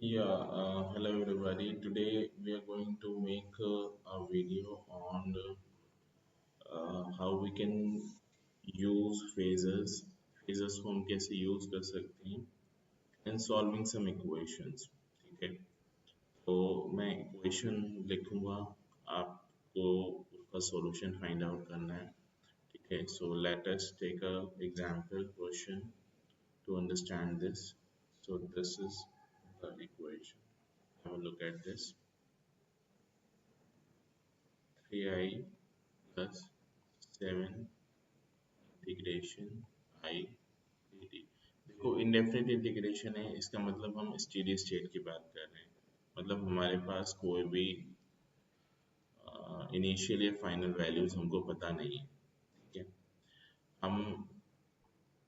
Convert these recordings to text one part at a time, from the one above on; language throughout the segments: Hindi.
Hello everybody. Today we are going to make a video on how we can use phasers को हम कैसे यूज कर सकते हैं and solving some equations. ठीक है, तो मैं इक्वेशन लिखूंगा, आपको उसका सॉल्यूशन फाइंड आउट करना है. ठीक है, so let us take a example question to understand this. So this is the equation. Have a look at this. 3i plus 7 integration I D T. देखो इनडेफिनेट इंटीग्रेशन है, इसका मतलब हम स्टेडी स्टेट की बात कर रहे हैं. मतलब हमारे पास कोई भी इनिशियल या फाइनल वैल्यूज हमको पता नहीं है. ठीक है, हम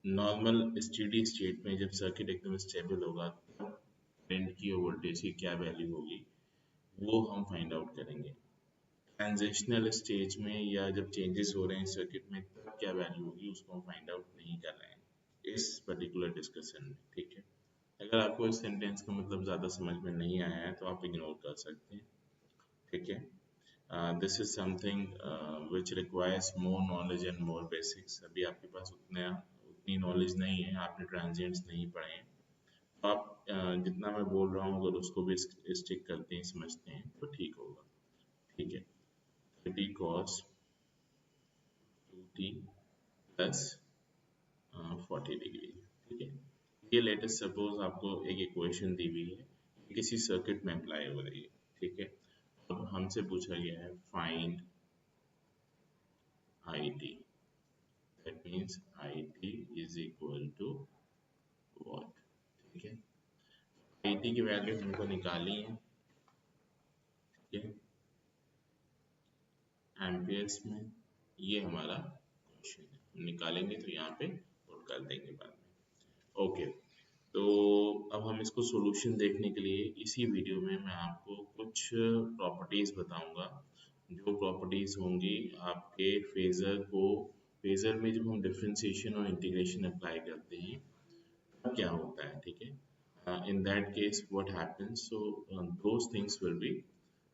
नॉर्मल स्टेडी स्टेट में जब सर्किट एकदम स्टेबल होगा तब करंट की और वोल्टेज की क्या वैल्यू होगी वो हम फाइंड आउट करेंगे. ट्रांजिशनल स्टेज में या जब चेंजेस हो रहे हैं सर्किट में तब क्या वैल्यू होगी उसको हम फाइंड आउट नहीं कर रहे हैं इस पर्टिकुलर डिस्कशन में. ठीक है, अगर आपको इस सेंटेंस का मतलब ज़्यादा समझ में नहीं आया है तो आप इग्नोर कर सकते हैं. ठीक है, this is something which requires more knowledge and more basics. अभी आपके पास उतनी नॉलेज नहीं है, आपने ट्रांजिएंट्स नहीं पढ़े हैं, तो आप जितना मैं बोल रहा हूँ अगर उसको भी स्टिक करते हैं समझते हैं तो ठीक होगा. ठीक है, 30 cos 2t प्लस 40 डिग्री. ठीक है, ये लेटेस्ट सपोज आपको एक इक्वेशन दी हुई है, किसी सर्किट में अप्लाई हो रही है. ठीक है, अब हमसे पूछा गया है find I T. That means I T is equal to what. ठीक है, आई टी की वैल्यू हमको निकाली है. ठीक है, एम्पियर्स में ये हमारा क्वेश्चन है, हम निकालेंगे तो यहाँ पे पुट कर देंगे बाद में. ओके, तो अब हम इसको सॉल्यूशन देखने के लिए इसी वीडियो में मैं आपको कुछ प्रॉपर्टीज बताऊंगा. जो प्रॉपर्टीज होंगी आपके फेजर में जब हम डिफरेंशिएशन और इंटीग्रेशन अप्लाई करते हैं तब क्या होता है. ठीक है, in that case what happens, so those things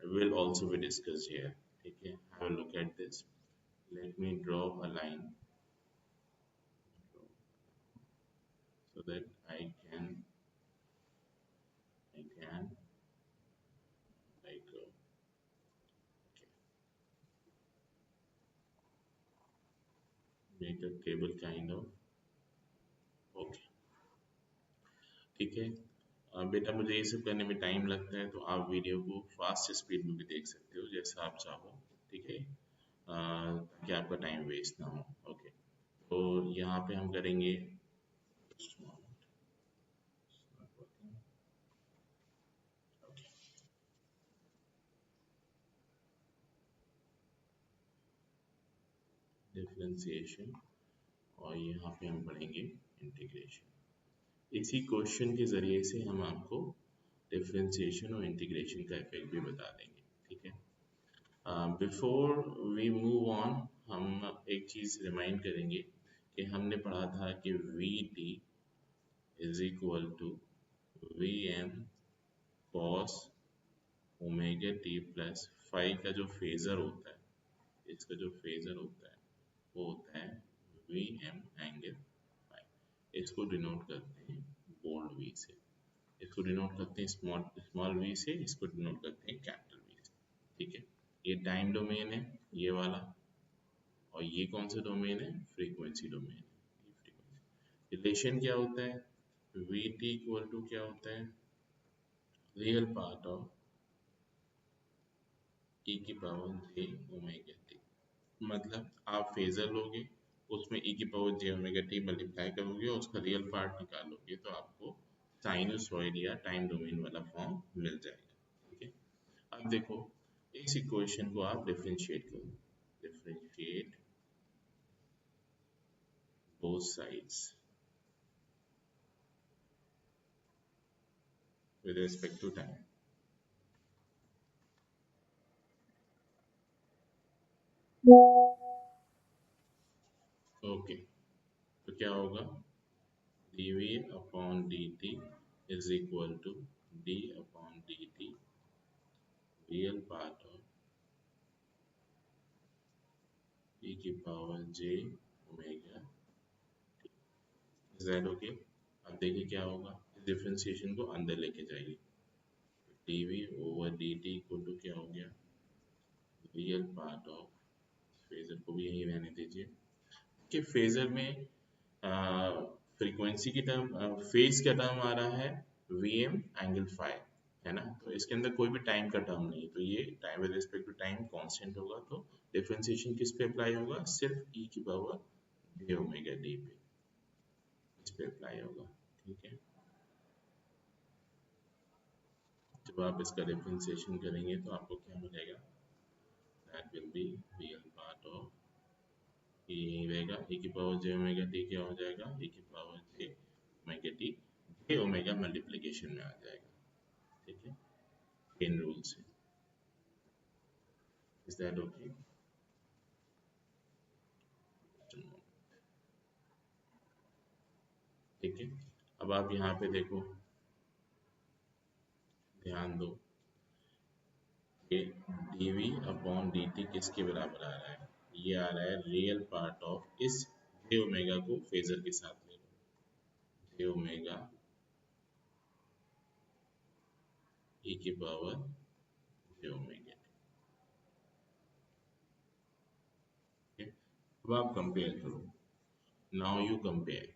will also be discussed here. ठीक है, have a look at this. Let me draw a line so that I can like okay, make a cable kind of. Okay, ठीक है. बेटा मुझे ये सब करने में टाइम लगता है तो आप वीडियो को फास्ट स्पीड में भी देख सकते हो जैसा आप चाहो. ठीक है, ताकि आपका टाइम वेस्ट ना हो. ओके, तो यहाँ पे हम करेंगे. डिफरेंशिएशन और यहाँ पे हम पढ़ेंगे इंटीग्रेशन. इसी क्वेश्चन के ज़रिए से हम आपको डिफरेंशिएशन और इंटीग्रेशन का इफेक्ट भी बता देंगे. ठीक है, बिफोर वी मूव ऑन हम एक चीज़ रिमाइंड करेंगे कि हमने पढ़ा था कि V T is equal to V M cos omega T plus phi का जो फेज़र होता है, इसका जो फेज़र होता है वो होता है वी एम एंगल फाई. इसको डिनोट करते हैं बोल्ड वी से, इसको डिनोट करते हैं स्मॉल स्मॉल वी से, इसको डिनोट करते हैं कैपिटल वी से. ठीक है, ये टाइम डोमेन है ये वाला, और ये कौन सा डोमेन है, फ्रीक्वेंसी डोमेन है. रिलेशन क्या होता है, वी टी इक्वल टू क्या होता है, रियल पार्ट ऑफ ई की पावर जे ओमेगा टी. मतलब आप फेजर लोगे, उसमें ई की पावर जे ओमेगा टी मल्टीप्लाई करोगे और उसका रियल पार्ट निकालोगे तो आपको साइनसॉइड या टाइम डोमेन वाला फॉर्म मिल जाएगा. ठीक है, अब देखो इस इक्वेशन को आप डिफरेंशिएट करो. Differentiate both sides with respect to time. Okay, तो क्या होगा, D V upon D T is equal to D upon D T real part of e की power j omega. Is that okay? अब देखिए क्या होगा, डिफरेंशिएशन को अंदर लेके जाइए। dv over dt equal to क्या हो गया, रियल पार्ट ऑफ, फेजर को भी यही रहने दीजिए कि फेजर में फ्रीक्वेंसी की टर्म, फेज का टर्म आ रहा है vm एंगल फाइव, है ना। तो इसके अंदर कोई भी टाइम का टर्म नहीं है, तो ये time with respect to time constant होगा। तो डिफरेंशिएशन किस पे अप्लाई होगा, सिर्फ e की पावर j ओमेगा डी पे, इस पे अप्लाई होगा। ठीक है, जब आप इसका डिफरेंशिएशन करेंगे तो आपको क्या मिलेगा, that will be real part of ये यही रहेगा, e की पावर j ओमेगा t क्या हो जाएगा, e की power j omega t j omega multiplication में आ जाएगा। ठीक है, चेन रूल से। Is that okay? ठीक है, अब आप यहाँ पे देखो, ध्यान दो कि dv अपॉन dt किसके बराबर आ रहा है, ये आ रहा है रियल पार्ट ऑफ इस j ओमेगा को फेजर के साथ ले लो, j ओमेगा e की पावर j ओमेगा। ठीक है, अब आप कंपेयर करो, नाउ यू कंपेयर।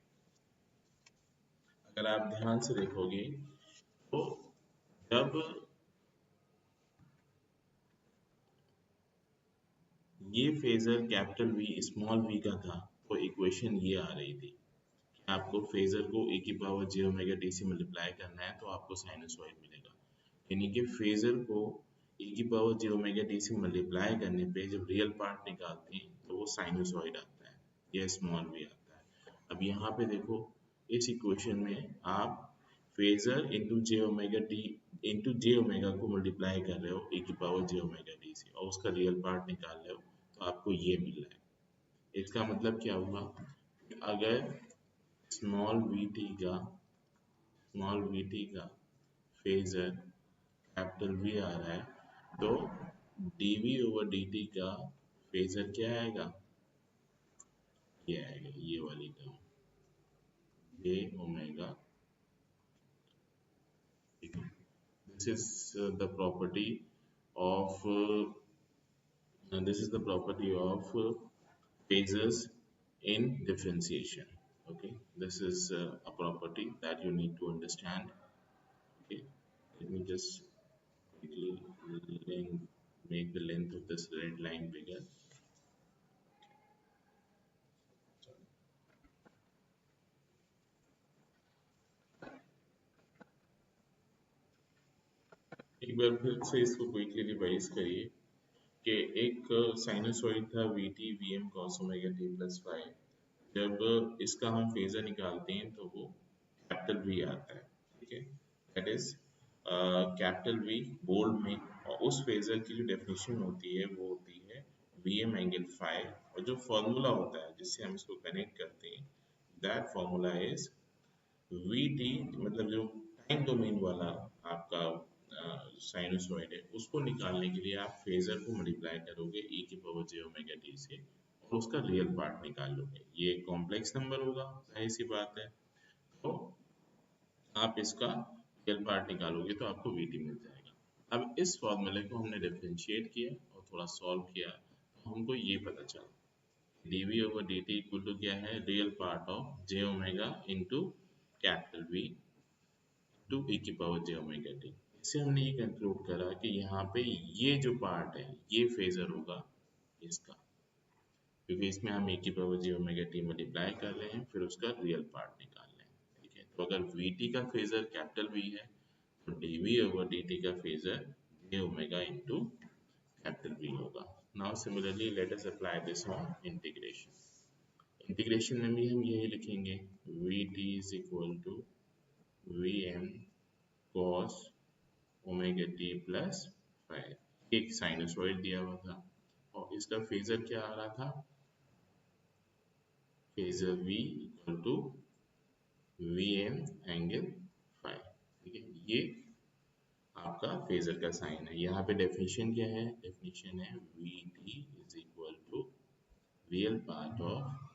अगर आप ध्यान से देखोगे तो जब ये phasor capital V small V का था तो इक्वेशन ये आ रही थी, आपको फेजर को e की पावर j ओमेगा t से मल्टीप्लाई करना है तो आपको साइनसॉइड मिलेगा। यानी कि फेजर को e की पावर j ओमेगा t से मल्टीप्लाई करने पे जब रियल पार्ट निकालते हैं तो वो साइनसॉइड आता है, यह स्मॉल वी आता है। अब यहाँ पे देखो, इस इक्वेशन में आप phasor into j omega t into j omega को मल्टीप्लाई कर रहे हो e की पावर j ओमेगा t से और उसका रियल पार्ट निकाल रहे हो, तो आपको ये मिल रहा है। इसका मतलब क्या हुआ, अगर स्मॉल वी टी का फेजर कैपिटल वी आ रहा है तो D V over D T का फेजर क्या आएगा, ये आएगा, ये वाली term J omega. This is the property of phasors in differentiation. Okay, this is a property that you need to understand. Okay, let me just quickly make the length of this red line bigger. एक बार फिर से इसको क्विकली रिवाइज करिए कि एक साइनसॉइड था V T V M cos omega T plus five, जब इसका हम फेजर निकालते हैं तो वो कैपिटल वी आता है। ठीक है, that is capital V bold में, और उस फेजर की जो डेफिनेशन होती है वो होती है वी एम एंगल फाइव, और जो फॉर्मूला होता है जिससे हम इसको कनेक्ट करते हैं, that formula is we T, मतलब जो टाइम डोमेन वाला आपका साइनसॉइड है उसको निकालने के लिए आप फेजर को मल्टीप्लाई करोगे e की पावर j ओमेगा t से और उसका रियल पार्ट निकाल लोगे। ये कॉम्प्लेक्स नंबर होगा, जाहिर सी बात है, तो आप इसका रियल पार्ट निकालोगे तो आपको vt मिल जाएगा। अब इस फॉर्मूले को हमने डिफरेंशिएट किया और थोड़ा सॉल्व किया तो हमको ये पता चला dv over dt equal to क्या है, real part of j omega into capital V to e की पावर j ओमेगा t। इससे हमने ये कंक्लूड करा कि यहाँ पे ये जो पार्ट है ये फेजर होगा इसका, क्योंकि इसमें हम e की power j omega t multiply कर रहे हैं फिर उसका रियल पार्ट निकाल रहे हैं। ठीक है, तो अगर vt का फेजर कैपिटल V है तो dv ओवर dt का phasor j omega into capital V होगा। Now similarly let us apply this on integration. Integration में भी हम यही लिखेंगे, vt is equal to vm cos omega T plus five, एक साइनसॉइड दिया हुआ था और इसका फेजर क्या आ रहा था, phasor v equal to V M angle five. ठीक है, ये आपका फेजर का साइन है। यहाँ पे डेफिनेशन क्या है? डेफिनेशन है V T is equal to real part of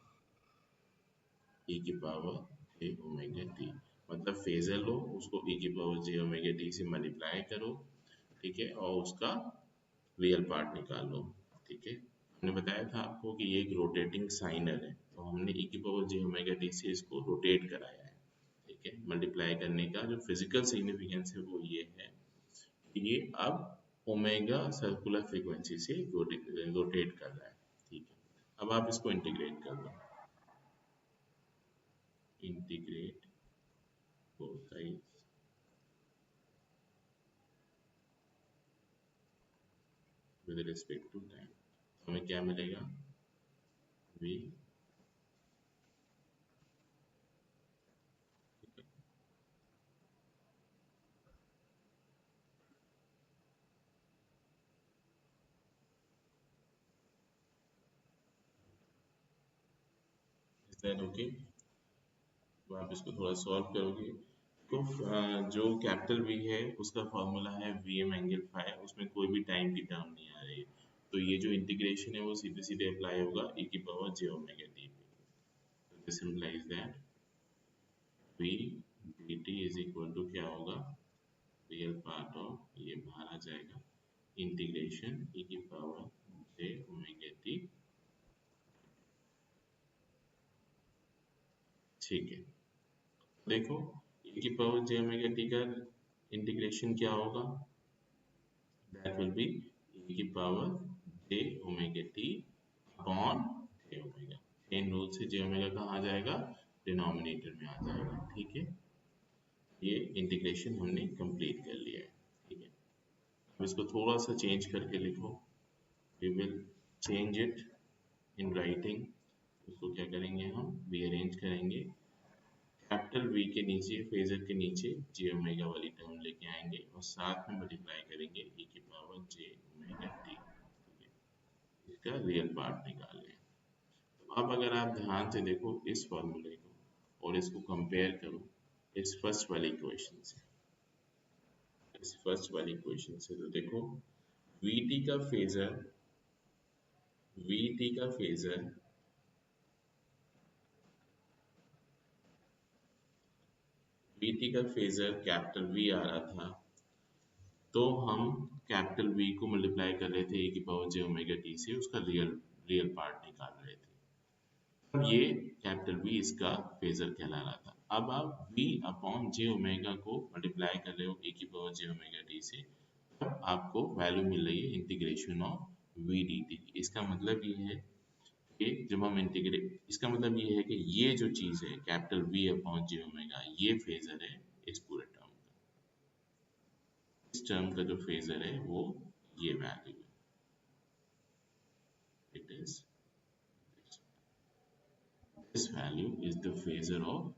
e की पावर j ओमेगा t। मतलब फेजर लो, उसको e की पावर j ओमेगा t से मल्टीप्लाई करो, ठीक है, और उसका रियल पार्ट निकाल लो, ठीक है। हमने बताया था आपको कि ये एक रोटेटिंग साइनर है, तो हमने e की पावर j ओमेगा t से इसको रोटेट कराया है, ठीक है। मल्टीप्लाई करने का जो फिजिकल सिग्निफिकेंस है वो ये है कि ये अब ओमेगा सर्कुलर फ्रीक्वेंसी से रोटेट कर रहा है, ठीक है। अब आप इसको इंटीग्रेट कर दो, integrate both sides with respect to time, हमें क्या मिलेगा? v is that okay? तो आप इसको थोड़ा सॉल्व करोगे तो जो कैपिटल V है उसका फॉर्मूला है Vm एंगल फाई, उसमें कोई भी टाइम की टर्म नहीं आ रही है, तो ये जो इंटीग्रेशन है वो सीधे सीधे अप्लाई होगा e की पावर j ओमेगा t पे। तो this implies that v dt is equal to क्या होगा? रियल पार्ट ऑफ, ये बाहर आ जाएगा, इंटीग्रेशन e की पावर j ओमेगा t, ठीक है। देखो e की पावर j ओमेगा t का इंटीग्रेशन क्या होगा? that will be e की power j omega t upon j omega. Chain rule से j ओमेगा कहाँ आ जाएगा? डिनोमिनेटर में आ जाएगा, ठीक है। ये इंटीग्रेशन हमने कंप्लीट कर लिया है, ठीक है। अब इसको थोड़ा सा चेंज करके लिखो, we will change it in writing. उसको क्या करेंगे? हम रीअरेंज करेंगे, कैपिटल V के नीचे, फेजर के नीचे j ओमेगा वाली टर्म लेके आएंगे और साथ में मल्टीप्लाई करेंगे e की पावर j ओमेगा t, ठीक है। इसका रियल पार्ट निकाल लें। तो अब अगर आप ध्यान से देखो इस फॉर्मूले को और इसको कंपेयर करो इस फर्स्ट वाली इक्वेशन से, इस फर्स्ट वाली इक्वेशन से, तो देखो vt का फेजर, vt का फेजर vt का फेजर कैपिटल V आ रहा था, तो हम कैपिटल V को मल्टीप्लाई कर रहे थे e की पावर j ओमेगा t से, उसका रियल रियल पार्ट निकाल रहे थे। अब ये कैपिटल V इसका फेजर कहला रहा था। अब आप V अपॉन j ओमेगा को मल्टीप्लाई कर रहे हो e की पावर j ओमेगा t से, तब आपको वैल्यू मिल रही है इंटीग्रेशन ऑफ v dt। इसका मतलब ये है कि जब हम इंटीग्रेट, इसका मतलब ये है कि ये जो चीज़ है capital V upon j omega, ये फेजर है इस पूरे टर्म का, इस टर्म का जो फेजर है वो ये वैल्यू है, it is this value is the phasor of,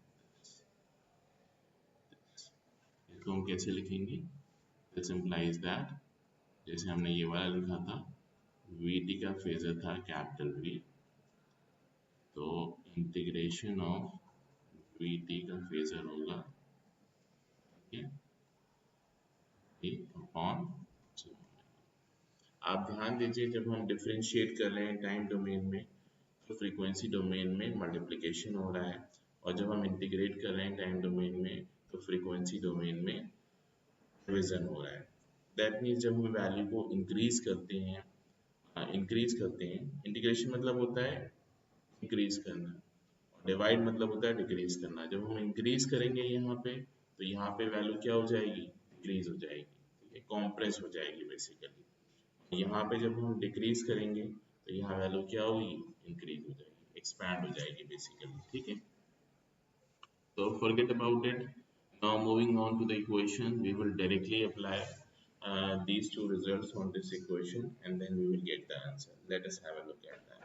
इसको हम कैसे लिखेंगे? दिस इम्प्लाइज दैट, जैसे हमने ये वाला लिखा था वी का फेजर था कैपिटल V, तो इंटीग्रेशन ऑफ वी का फेजर होगा, ठीक है, अपॉन, आप ध्यान दीजिए जब हम डिफरेंशिएट कर रहे हैं टाइम डोमेन में तो फ्रीक्वेंसी डोमेन में मल्टीप्लिकेशन हो रहा है, और जब हम इंटीग्रेट कर रहे हैं टाइम डोमेन में तो फ्रीक्वेंसी डोमेन में डिवीजन हो रहा है। दैट मीन्स जब हम वैल्यू को इंक्रीज करते हैं, इंटीग्रेशन मतलब होता है इंक्रीज करना, डिवाइड मतलब होता है डिक्रीज करना। जब हम इंक्रीज करेंगे यहाँ पे तो यहाँ पे वैल्यू क्या हो जाएगी? डिक्रीज हो जाएगी, ठीक है, कॉम्प्रेस हो जाएगी बेसिकली। यहाँ पे जब हम डिक्रीज करेंगे तो यहाँ वैल्यू क्या होगी? इंक्रीज हो जाएगी, एक्सपैंड हो जाएगी बेसिकली, ठीक है। So forget about it. Now moving on to the equation, we will directly apply these two results on this equation and then we will get the answer. Let us have a look at that.